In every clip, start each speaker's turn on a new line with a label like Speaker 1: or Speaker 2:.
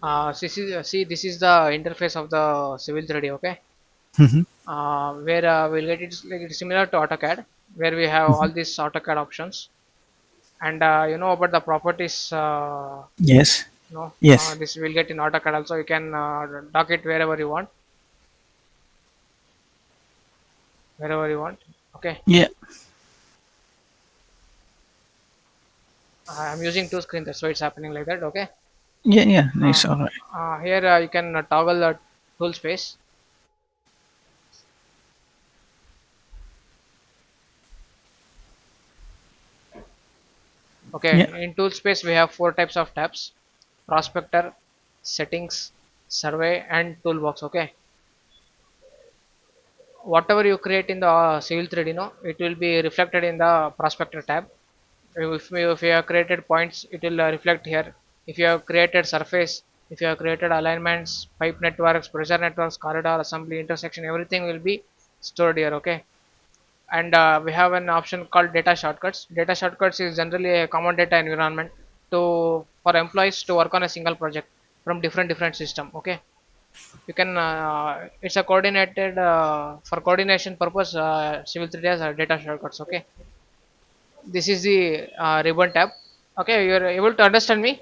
Speaker 1: This is the interface of the Civil 3D. Okay,
Speaker 2: Mhm.
Speaker 1: where we'll get it like it's similar to AutoCAD, where we have all
Speaker 2: Mhm.
Speaker 1: these AutoCAD options, and you know about the properties.
Speaker 2: Yes.
Speaker 1: No,
Speaker 2: Yes.
Speaker 1: this will get in AutoCAD also. You can dock it wherever you want. Okay,
Speaker 2: Yeah.
Speaker 1: I'm using two screens, that's why it's happening like that. Okay,
Speaker 2: Yeah. Yeah.
Speaker 1: uh,
Speaker 2: It's all right.
Speaker 1: here you can toggle the tool space.
Speaker 2: Yeah.
Speaker 1: Okay, in tool space we have four types of tabs: prospector, settings, survey, and toolbox. Okay, whatever you create in the Civil 3D, no, it will be reflected in the prospector tab. If you have created points, it will reflect here. If you have created surface, if you have created alignments, pipe networks, pressure networks, corridor, assembly, intersection, everything will be stored here. Okay, and we have an option called data shortcuts. Data shortcuts is generally a common data environment to for employees to work on a single project from different system. Okay, you can it's a coordinated for coordination purpose. Civil 3D has data shortcuts. Okay, this is the ribbon tab. Okay, you are able to understand me.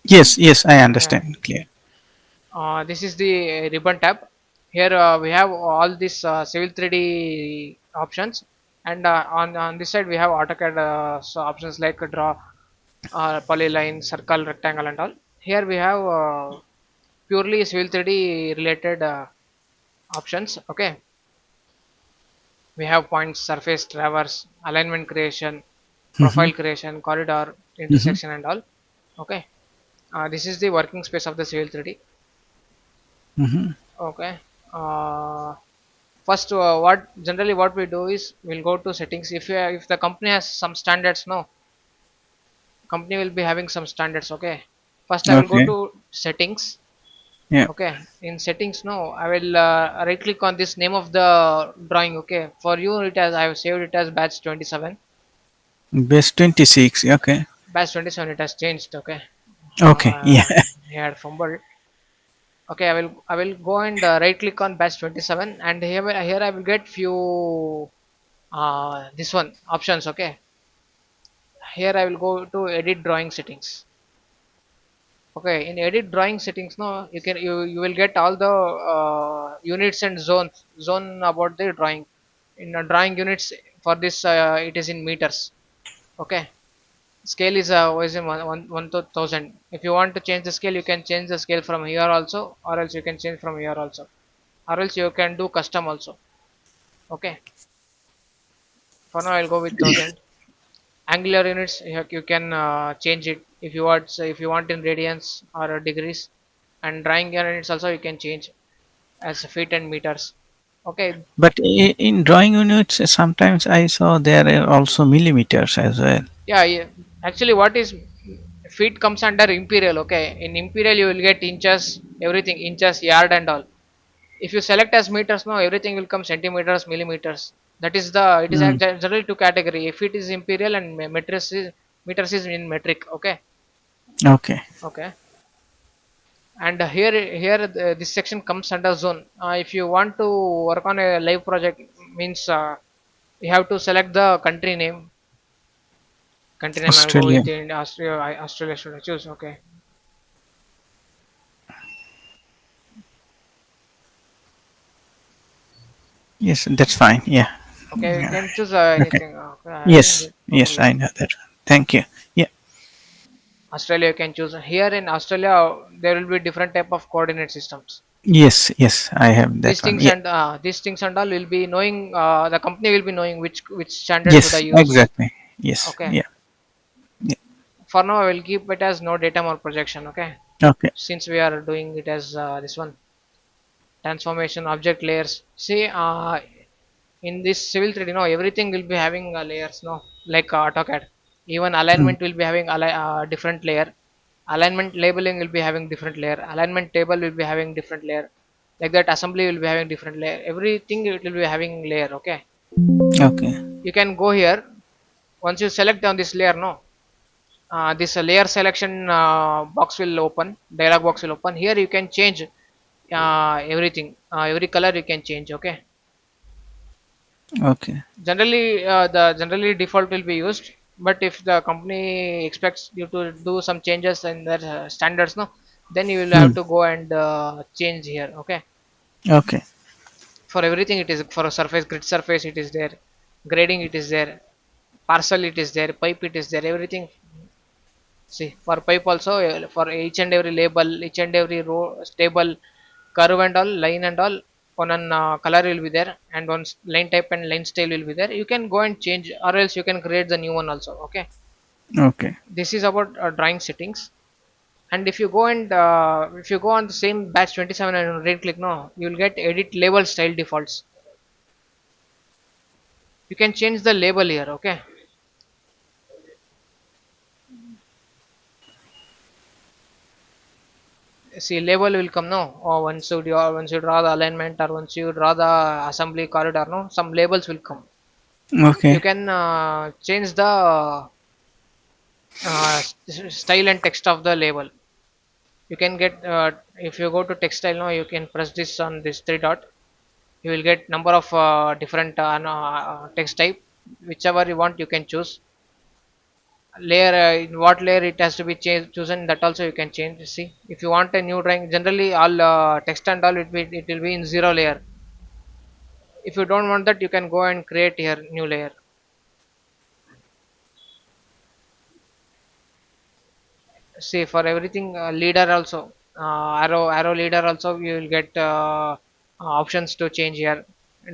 Speaker 2: Yes. Yes. I
Speaker 1: Yeah.
Speaker 2: understand. Clear.
Speaker 1: This is the ribbon tab. Here we have all these Civil 3D options, and on this side we have AutoCAD options like draw, polyline, circle, rectangle, and all. Here we have purely Civil 3D related options. Okay, we have points, surface, traverse, alignment creation,
Speaker 2: Mhm.
Speaker 1: profile creation, corridor,
Speaker 2: Mhm.
Speaker 1: intersection, and all. Okay, this is the working space of the Civil 3D.
Speaker 2: Mhm.
Speaker 1: Okay. Uh, First, what generally what we do is we'll go to settings. If the company has some standards, no, company will be having some standards. Okay. First, I will go
Speaker 2: Okay.
Speaker 1: to settings.
Speaker 2: Yeah.
Speaker 1: Okay. In settings, no, I will right click on this name of the drawing. Okay. For you, it has I have saved it as batch 27.
Speaker 2: Base 26. Okay.
Speaker 1: Batch 27 it has changed. Okay.
Speaker 2: Okay. Yeah.
Speaker 1: He had fumbled. Okay, I will go and right click on batch 27, and here I will get few this one options. Okay, here I will go to edit drawing settings. Okay, in edit drawing settings, no, you will get all the units and zone about the drawing. In drawing units for this, it is in meters. Okay, scale is always in 1,000. If you want to change the scale, you can change the scale from here also, or else you can change from here also, or else you can do custom also. Okay, for now I'll go with 1,000. Angular units, you can change it if you want. So if you want in radians or degrees, and drawing units also you can change as feet and meters. Okay,
Speaker 2: But in drawing units, sometimes I saw there are also millimeters as well.
Speaker 1: yeah, yeah. Actually, what is feet comes under imperial. Okay, in imperial you will get inches, everything inches, yard, and all. If you select as meters, no, everything will come centimeters, millimeters. That is the it is
Speaker 2: Mm.
Speaker 1: generally two category. If it is imperial and meters is in metric. Okay,
Speaker 2: Okay.
Speaker 1: okay. And here this section comes under zone. If you want to work on a live project, means you have to select the country name. I'll go
Speaker 2: Australia.
Speaker 1: with in Australia. Australia should I choose. Okay,
Speaker 2: Yes, that's fine. Yeah.
Speaker 1: okay, you
Speaker 2: Yeah.
Speaker 1: can choose
Speaker 2: Okay.
Speaker 1: anything. Okay, I think
Speaker 2: Yes.
Speaker 1: no
Speaker 2: Yes,
Speaker 1: problem.
Speaker 2: I know that. Thank you. Yeah.
Speaker 1: Australia you can choose. Here in Australia there will be different type of coordinate systems.
Speaker 2: Yes. Yes, I have
Speaker 1: These
Speaker 2: that one.
Speaker 1: things
Speaker 2: Yeah.
Speaker 1: and these things and all will be knowing, the company will be knowing which standard should I
Speaker 2: Yes.
Speaker 1: use.
Speaker 2: Exactly. Yes.
Speaker 1: Okay,
Speaker 2: Yeah. Yeah.
Speaker 1: for now I will keep it as no data or projection. Okay,
Speaker 2: Okay.
Speaker 1: since we are doing it as this one transformation object layers. See, in this Civil 3D, no, everything will be having layers, no, like AutoCAD. Even
Speaker 2: Mm.
Speaker 1: alignment will be having different layer. Alignment labeling will be having different layer. Alignment table will be having different layer. Like that, assembly will be having different layer. Everything it will be having layer. Okay,
Speaker 2: Okay.
Speaker 1: you can go here once you select on this layer, no, this layer selection box will open, dialog box will open. Here you can change everything, every color you can change. Okay,
Speaker 2: Okay.
Speaker 1: generally the generally default will be used, but if the company expects you to do some changes in their standards, no, then you will
Speaker 2: Hmm.
Speaker 1: have to go and change here. Okay,
Speaker 2: Okay.
Speaker 1: for everything it is, for a surface, grid surface it is there, grading it is there, parcel it is there, pipe it is there, everything. See, for pipe also, for each and every label, each and every row, stable, curve and all, line and all, one on color will be there, and one line type and line style will be there. You can go and change, or else you can create the new one also. Okay,
Speaker 2: Okay.
Speaker 1: this is about drawing settings. And if you go and if you go on the same batch 27 and right click, no, you will get edit label style defaults. You can change the label here. Okay, see, label will come now, or once you draw the alignment, or once you draw the assembly corridor, no, some labels will come. You
Speaker 2: Okay.
Speaker 1: can change the style and text of the label. You can get if you go to text style now, you can press this on this three dot. You will get number of different text type, whichever you want you can choose. Layer, in what layer it has to be chosen, that also you can change. See, if you want a new drawing, generally all text and all it will be in zero layer. If you don't want that, you can go and create here new layer. See, for everything, leader also, arrow leader also, you will get options to change here.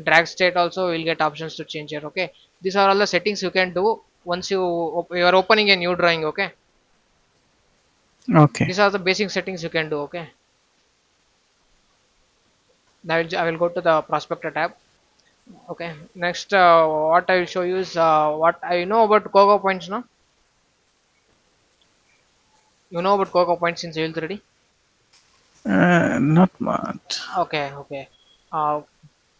Speaker 1: Drag state also, you will get options to change here. Okay, these are all the settings you can do once you are opening a new drawing. Okay,
Speaker 2: Okay.
Speaker 1: these are the basic settings you can do. Okay, now I will go to the prospector tab. Okay, next what I will show you is what I know about Cocoa points. No, you know about Cocoa points in Civil 3D.
Speaker 2: Not much.
Speaker 1: Okay, okay.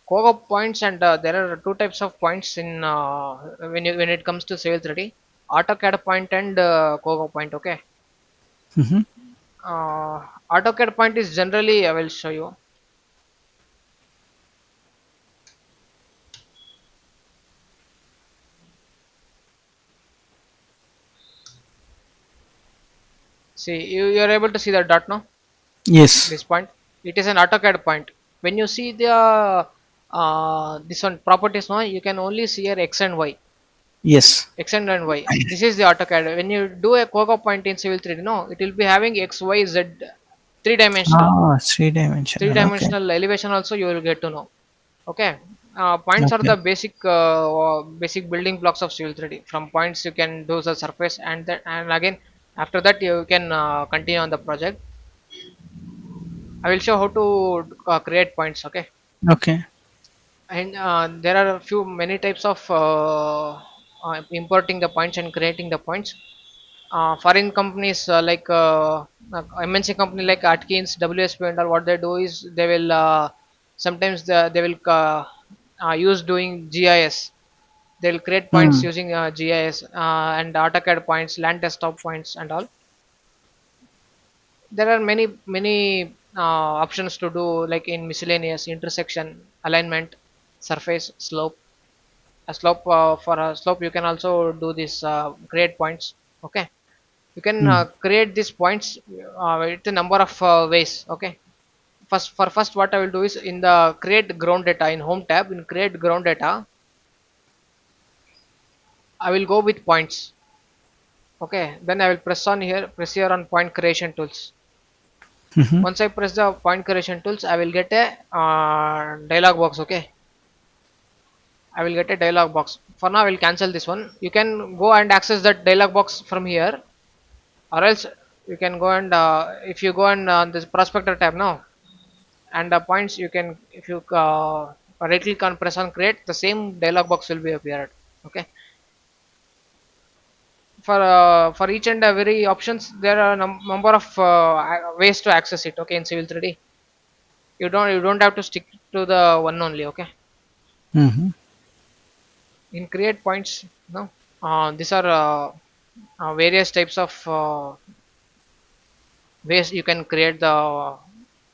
Speaker 1: Cocoa points, and there are two types of points in when it comes to Civil 3D: AutoCAD point and Cocoa point. Okay.
Speaker 2: Mm-hmm.
Speaker 1: AutoCAD point is generally, I will show you. See, you are able to see the dot now.
Speaker 2: Yes.
Speaker 1: This point, it is an AutoCAD point. When you see the this one properties now, you can only see your X and Y.
Speaker 2: Yes.
Speaker 1: X and Y. This is the AutoCAD. When you do a Cocoa point in Civil 3D, no, it will be having X, Y, Z, three dimensional.
Speaker 2: Ah, three
Speaker 1: Three
Speaker 2: dimensional. Okay.
Speaker 1: dimensional elevation also you will get to know. Okay, points are
Speaker 2: Okay.
Speaker 1: the basic building blocks of Civil 3D. From points you can do the surface, and again after that you can continue on the project. I will show how to create points. Okay,
Speaker 2: Okay.
Speaker 1: and there are a few many types of importing the points and creating the points. Foreign companies like MNC company like Atkins, WSP, and all, what they do is they will sometimes they will use doing GIS. They will create points
Speaker 2: Hmm.
Speaker 1: using GIS and AutoCAD points, land desktop points, and all. There are many options to do, like in miscellaneous, intersection, alignment, surface, slope. A slope, for a slope you can also do this create points. Okay, you can
Speaker 2: Hmm.
Speaker 1: create these points with a number of ways. Okay, first what I will do is, in the create ground data, in home tab, in create ground data, I will go with points. Okay, then I will press here on point creation tools.
Speaker 2: Mm-hmm.
Speaker 1: Once I press the point creation tools, I will get a dialog box. Okay, I will get a dialog box. For now I will cancel this one. You can go and access that dialog box from here, or else you can go and if you go and on this prospector tab now, and the points you can, if you right click on press on create, the same dialog box will be appeared. Okay, for each and every options there are number of ways to access it. Okay, in Civil 3D you don't have to stick to the one only. Okay,
Speaker 2: Mm-hmm.
Speaker 1: in create points, no, these are various types of ways you can create the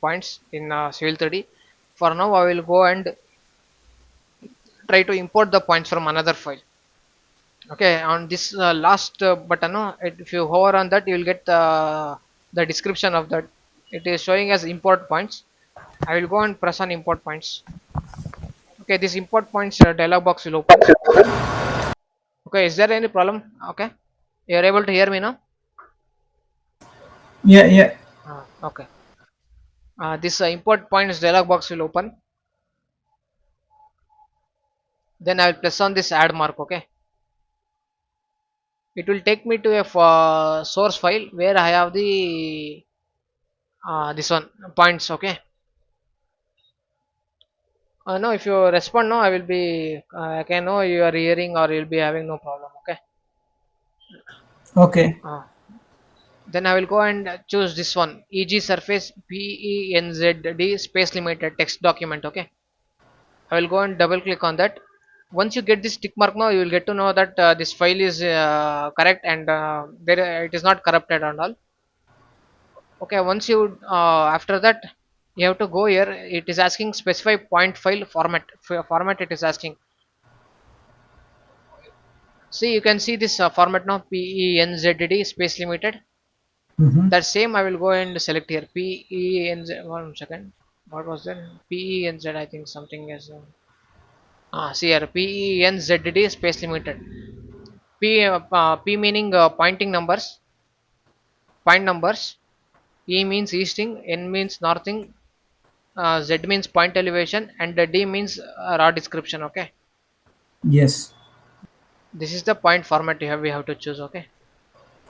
Speaker 1: points in Civil 3D. For now, I will go and try to import the points from another file. Okay, on this last button, if you hover on that, you will get the description of that. It is showing as import points. I will go and press on import points. Okay, this import points dialog box will open. Okay, is there any problem? Okay, you are able to hear me now.
Speaker 2: Yeah, yeah.
Speaker 1: Okay, this import points dialog box will open. Then I will press on this add mark. Okay, it will take me to a source file where I have the this one points. Okay, no, if you respond no, I will be I can know you are hearing or you'll be having no problem. Okay,
Speaker 2: Okay.
Speaker 1: uh, then I will go and choose this one, EG surface PENZD space limited text document. Okay, I will go and double click on that. Once you get this tick mark now, you will get to know that this file is correct and there it is not corrupted and all. Okay, once you after that you have to go here. It is asking specify point file format. Format it is asking. See, you can see this format now, PENZD space limited.
Speaker 2: Mm-hmm.
Speaker 1: That same I will go and select here, PENZ. 1 second. What was that? PENZ. I think something is. See here, PENZD space limited. P meaning pointing numbers, point numbers. E means easting, N means northing, Z means point elevation, and the D means raw description. Okay,
Speaker 2: Yes.
Speaker 1: this is the point format you have. We have to choose. Okay,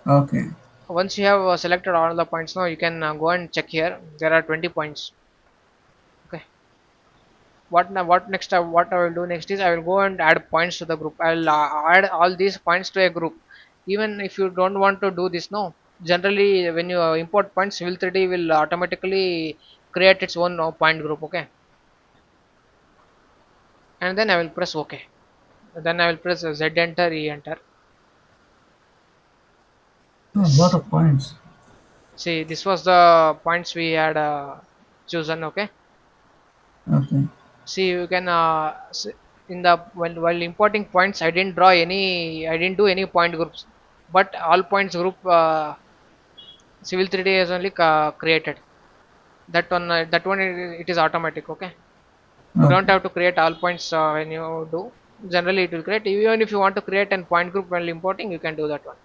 Speaker 2: Okay.
Speaker 1: once you have selected all the points now, you can go and check here. There are 20 points. Okay, what now? What next? What I will do next is I will go and add points to the group. I will add all these points to a group. Even if you don't want to do this, no. Generally, when you import points, Civil 3D will automatically create its own point group. Okay, and then I will press OK. Then I will press Z enter, E enter.
Speaker 2: Oh, lot
Speaker 1: Yes.
Speaker 2: of points.
Speaker 1: See, this was the points we had chosen. Okay.
Speaker 2: Okay.
Speaker 1: See, you can in the while importing points, I didn't do any point groups, but all points group Civil 3D has only created. That one it is automatic. Okay, you don't
Speaker 2: Okay.
Speaker 1: have to create all points when you do. Generally, it will create. Even if you want to create an point group while importing, you can do that one.